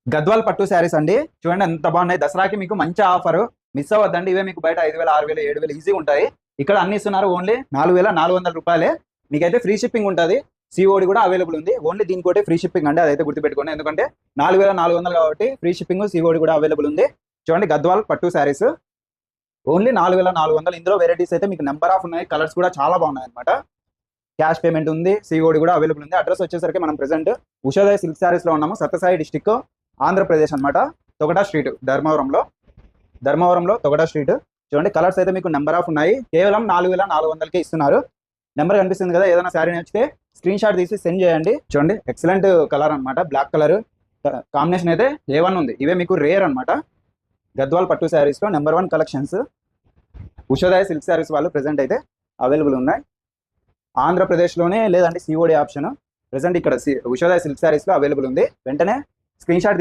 గద్వాల్ పట్టు శారీస్ అండి. చూడండి ఎంత బాగున్నాయి. దసరాకి మీకు మంచి ఆఫర్, మిస్ అవ్వద్దండి. ఇవే మీకు బయట 5,000, 6,000, 7,000 ఈజీ ఉంటాయి. ఇక్కడ అన్ని ఇస్తున్నారు ఓన్లీ 4,400 రూపాయలే. మీకైతే ఫ్రీ షిప్పింగ్ ఉంటుంది. సిఓడి కూడా అవైలబుల్ ఉంది. ఓన్లీ దీనికోటే ఫ్రీ షిప్పింగ్ అండి, అదైతే గుర్తుపెట్టుకోండి. ఎందుకంటే 4,400 కాబట్టి ఫ్రీ షిప్పింగ్, సిఓడి కూడా అవైలబుల్ ఉంది. చూడండి గద్వాల్ పట్టు శారీస్ ఓన్లీ 4,400. ఇందులో వెరైటీస్ అయితే మీకు నెంబర్ ఆఫ్ ఉన్నాయి. కలర్స్ కూడా చాలా బాగున్నాయి అనమాట. క్యాష్ పేమెంట్ ఉంది, సిఓడి కూడా అవైలబుల్ ఉంది. అడ్రస్ వచ్చేసరికి మనం ప్రెసెంట్ ఉషోదయ సిల్క్ శారీస్ లో ఉన్నాము. సత్యసాయి డిస్టిక్, ఆంధ్రప్రదేశ్ అనమాట. తొగటా స్ట్రీట్, ధర్మవరంలో తొగటా స్ట్రీట్. చూడండి కలర్స్ అయితే మీకు నెంబర్ ఆఫ్ ఉన్నాయి. కేవలం 4,400కే ఇస్తున్నారు. నెంబర్ కనిపిస్తుంది కదా, ఏదైనా శారీ నచ్చితే స్క్రీన్ షాట్ తీసి సెండ్ చేయండి. చూడండి ఎక్సలెంట్ కలర్ అనమాట, బ్లాక్ కలర్ కాంబినేషన్ అయితే A1 ఉంది. ఇవే మీకు రేర్ అనమాట. గద్వాల్ పట్టు శారీస్ లో number 1 collections Ushodaya silk saris వాళ్ళు ప్రెసెంట్ అయితే అవైలబుల్ ఉన్నాయి. ఆంధ్రప్రదేశ్లోనే లేదంటే సిఓడి ఆప్షన్ ప్రెసెంట్ ఇక్కడ ఉషోదయ సిల్క్ శారీస్ లో అవైలబుల్ ఉంది. వెంటనే స్క్రీన్ షాట్